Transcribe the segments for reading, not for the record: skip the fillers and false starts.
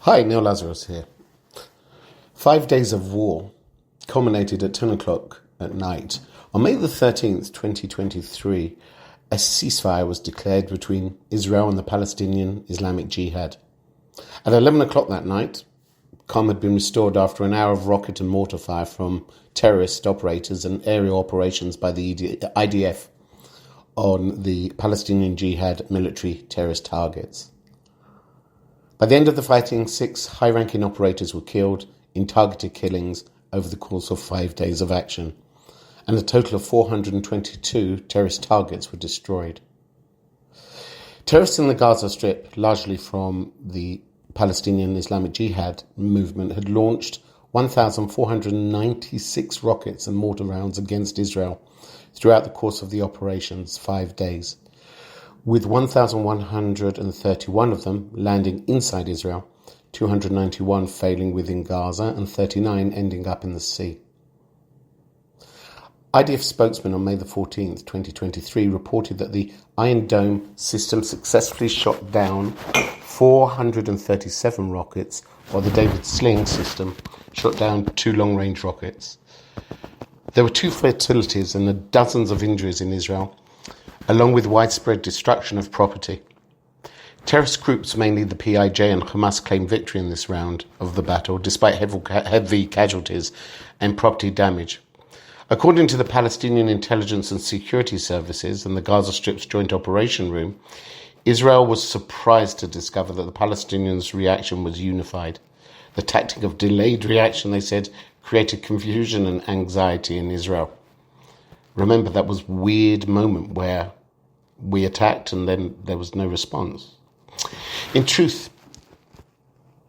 Hi, Neil Lazarus here. 5 days of war culminated at 10 o'clock at night. On May the 13th, 2023, a ceasefire was declared between Israel and the Palestinian Islamic Jihad. At 11 o'clock that night, calm had been restored after an hour of rocket and mortar fire from terrorist operators and aerial operations by the IDF on the Palestinian Jihad military terrorist targets. By the end of the fighting, 6 high-ranking operators were killed in targeted killings over the course of 5 days of action, and a total of 422 terrorist targets were destroyed. Terrorists in the Gaza Strip, largely from the Palestinian Islamic Jihad movement, had launched 1,496 rockets and mortar rounds against Israel throughout the course of the operation's 5 days, with 1,131 of them landing inside Israel, 291 failing within Gaza, and 39 ending up in the sea. IDF spokesman on May the 14th, 2023, reported that the Iron Dome system successfully shot down 437 rockets, while the David Sling system shot down 2 long-range rockets. There were 2 fatalities and dozens of injuries in Israel, along with widespread destruction of property. Terrorist groups, mainly the PIJ and Hamas, claimed victory in this round of the battle, despite heavy casualties and property damage. According to the Palestinian Intelligence and Security Services and the Gaza Strip's Joint Operation Room, Israel was surprised to discover that the Palestinians' reaction was unified. The tactic of delayed reaction, they said, created confusion and anxiety in Israel. Remember, that was a weird moment where we attacked and then there was no response. In truth,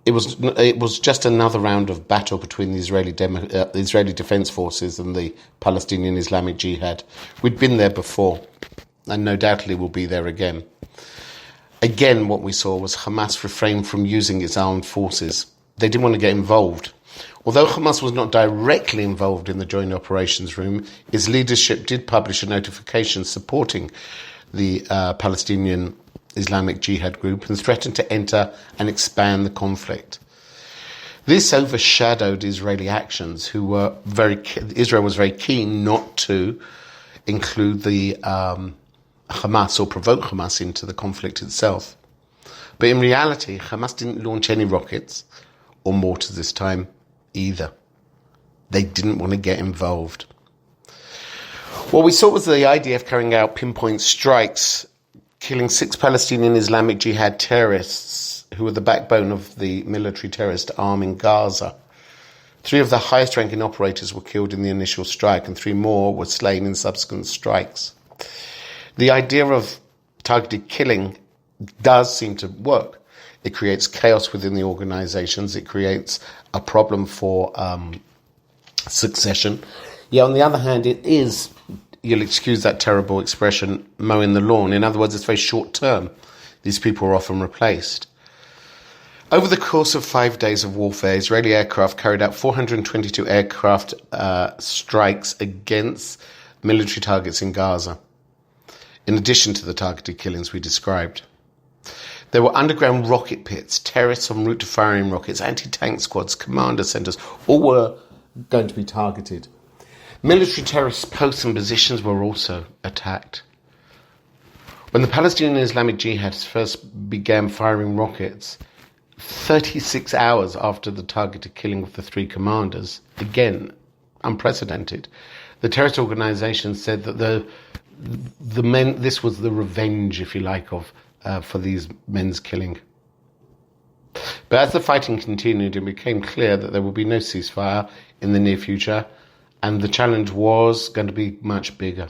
it was just another round of battle between the Israeli Defense Forces and the Palestinian Islamic Jihad. We'd been there before, and no doubtly will be there again. Again, what we saw was Hamas refrained from using its armed forces. They didn't want to get involved. Although Hamas was not directly involved in the Joint Operations Room, its leadership did publish a notification supporting the Palestinian Islamic Jihad group and threatened to enter and expand the conflict. This overshadowed Israeli actions, Israel was very keen not to include the Hamas or provoke Hamas into the conflict itself. But in reality, Hamas didn't launch any rockets or mortars this time either. They didn't want to get involved. What we saw was the IDF carrying out pinpoint strikes, killing 6 Palestinian Islamic Jihad terrorists who were the backbone of the military terrorist arm in Gaza. 3 of the highest ranking operators were killed in the initial strike and 3 more were slain in subsequent strikes. The idea of targeted killing does seem to work. It creates chaos within the organizations. It creates a problem for succession. Yeah, on the other hand, it is, you'll excuse that terrible expression, mowing the lawn. In other words, it's very short term. These people are often replaced. Over the course of 5 days of warfare, Israeli aircraft carried out 422 aircraft strikes against military targets in Gaza, in addition to the targeted killings we described. There were underground rocket pits, terrorists en route to firing rockets, anti-tank squads, commander centers, all were going to be targeted. Military terrorist posts and positions were also attacked. When the Palestinian Islamic Jihad first began firing rockets, 36 hours after the targeted killing of the 3 commanders, again, unprecedented, the terrorist organization said that this was the revenge, if you like, for these men's killing. But as the fighting continued, it became clear that there would be no ceasefire in the near future, and the challenge was going to be much bigger.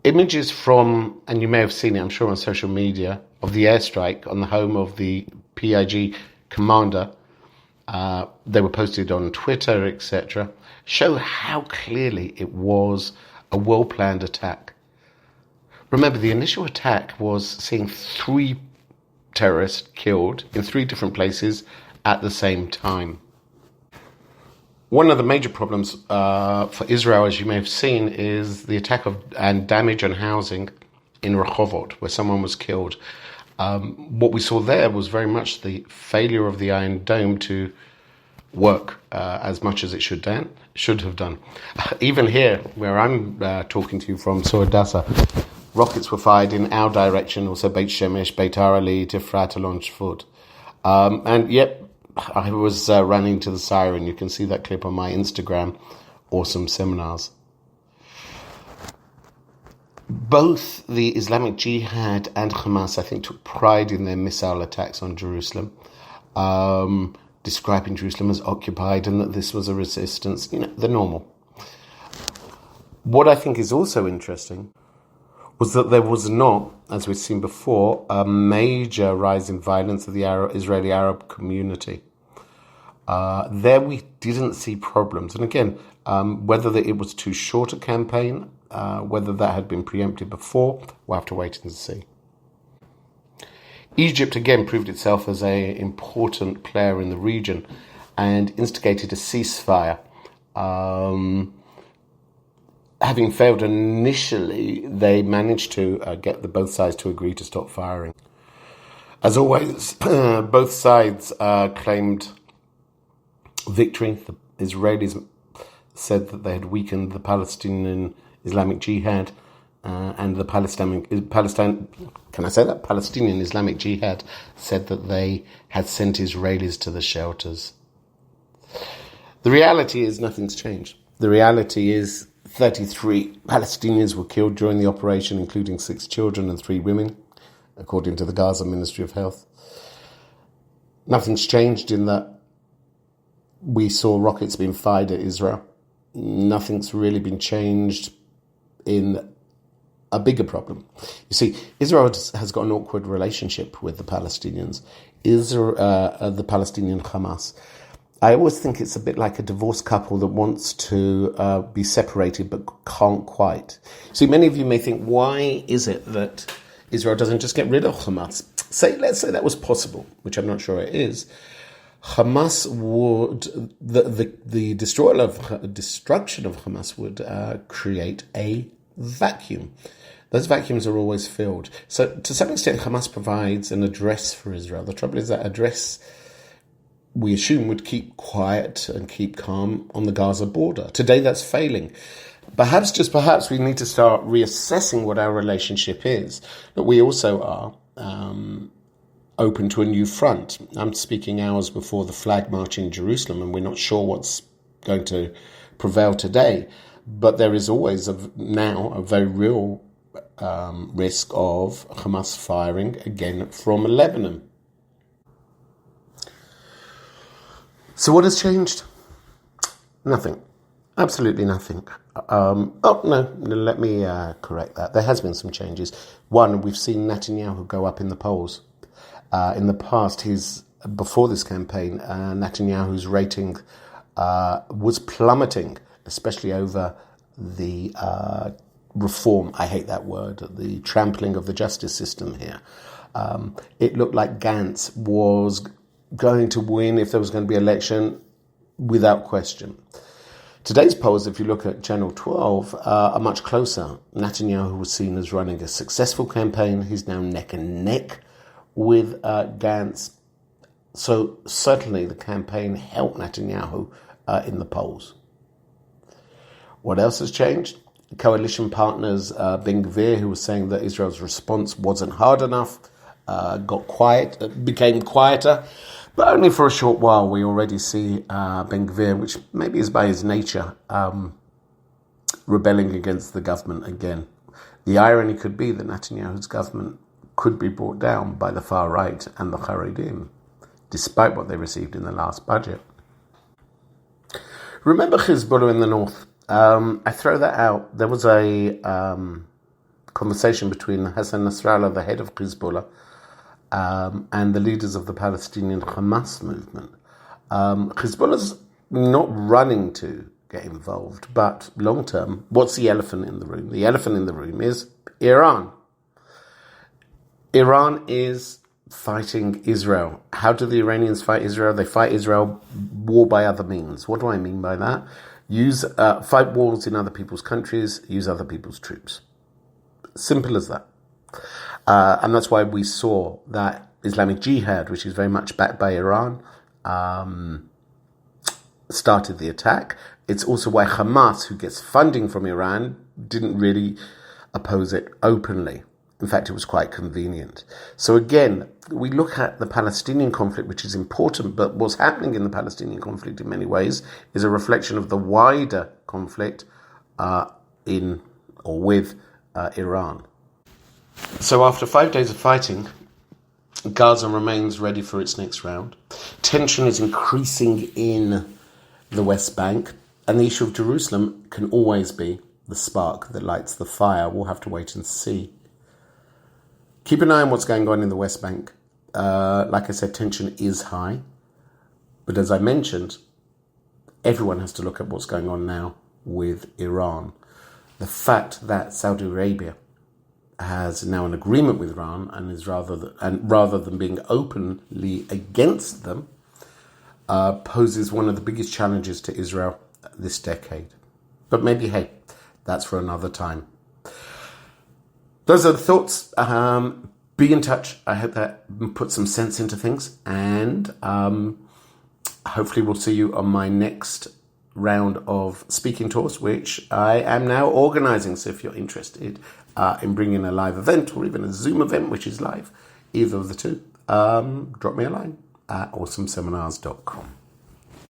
Images from, and you may have seen it, I'm sure, on social media, of the airstrike on the home of the PIG commander, they were posted on Twitter, etc., show how clearly it was a well-planned attack. Remember, the initial attack was seeing 3 terrorists killed in 3 different places at the same time. One of the major problems for Israel, as you may have seen, is the attack and damage on housing in Rehovot, where someone was killed. What we saw there was very much the failure of the Iron Dome to work as much as it should have done. Even here, where I'm talking to you from, Gaza, rockets were fired in our direction, also Beit Shemesh, Beit Arali, Tifrat, Alon Shvut. And yep, I was running to the siren. You can see that clip on my Instagram. Awesome seminars. Both the Islamic Jihad and Hamas, I think, took pride in their missile attacks on Jerusalem, describing Jerusalem as occupied and that this was a resistance, the normal. What I think is also interesting was that there was not, as we've seen before, a major rise in violence of the Israeli Arab community. There we didn't see problems. And again, whether it was too short a campaign, whether that had been preempted before, we'll have to wait and see. Egypt again proved itself as an important player in the region and instigated a ceasefire. Having failed initially, they managed to get both sides to agree to stop firing. As always, both sides claimed victory. The Israelis said that they had weakened the Palestinian Islamic Jihad, and the Palestinian Islamic Jihad said that they had sent Israelis to the shelters. The reality is nothing's changed. The reality is 33 Palestinians were killed during the operation, including 6 children and 3 women, according to the Gaza Ministry of Health. Nothing's changed in that we saw rockets being fired at Israel. Nothing's really been changed in a bigger problem. You see, Israel has got an awkward relationship with the Palestinians, the Palestinian Hamas. I always think it's a bit like a divorced couple that wants to be separated but can't quite. See, many of you may think, why is it that Israel doesn't just get rid of Hamas? Let's say that was possible, which I'm not sure it is. Hamas would, the destruction of Hamas would create a vacuum. Those vacuums are always filled. So to some extent, Hamas provides an address for Israel. The trouble is that address, we assume, would keep quiet and keep calm on the Gaza border. Today, that's failing. Perhaps, we need to start reassessing what our relationship is. But we also are open to a new front. I'm speaking hours before the flag march in Jerusalem, and we're not sure what's going to prevail today. But there is always now a very real risk of Hamas firing again from Lebanon. So what has changed? Nothing. Absolutely nothing. Let me correct that. There has been some changes. One, we've seen Netanyahu go up in the polls. In the past, before this campaign, Netanyahu's rating was plummeting, especially over the reform, I hate that word, the trampling of the justice system here. It looked like Gantz was going to win if there was going to be election without question. Today's polls, if you look at Channel 12, are much closer. Netanyahu was seen as running a successful campaign. He's now neck and neck with Gantz. So certainly the campaign helped Netanyahu in the polls. What else has changed? Coalition partners, Ben Gvir, who was saying that Israel's response wasn't hard enough, got quiet, became quieter. But only for a short while. We already see Ben Gvir, which maybe is by his nature, rebelling against the government again. The irony could be that Netanyahu's government could be brought down by the far right and the Haredim, despite what they received in the last budget. Remember Hezbollah in the north? I throw that out. There was a conversation between Hassan Nasrallah, the head of Hezbollah, and the leaders of the Palestinian Hamas movement. Hezbollah's not running to get involved, but long term, what's the elephant in the room? The elephant in the room is Iran. Iran is fighting Israel. How do the Iranians fight Israel? They fight Israel war by other means. What do I mean by that? Fight wars in other people's countries, use other people's troops. Simple as that. And that's why we saw that Islamic Jihad, which is very much backed by Iran, started the attack. It's also why Hamas, who gets funding from Iran, didn't really oppose it openly. In fact, it was quite convenient. So again, we look at the Palestinian conflict, which is important, but what's happening in the Palestinian conflict in many ways is a reflection of the wider conflict with Iran. So after 5 days of fighting, Gaza remains ready for its next round. Tension is increasing in the West Bank, and the issue of Jerusalem can always be the spark that lights the fire. We'll have to wait and see. Keep an eye on what's going on in the West Bank. Like I said, tension is high. But as I mentioned, everyone has to look at what's going on now with Iran. The fact that Saudi Arabia has now an agreement with Iran and rather than being openly against them, poses one of the biggest challenges to Israel this decade. But maybe, hey, that's for another time. Those are the thoughts. Be in touch. I hope that puts some sense into things. And hopefully we'll see you on my next round of speaking tours, which I am now organising. So if you're interested in bringing a live event or even a Zoom event, which is live, either of the two, drop me a line at awesomeseminars.com.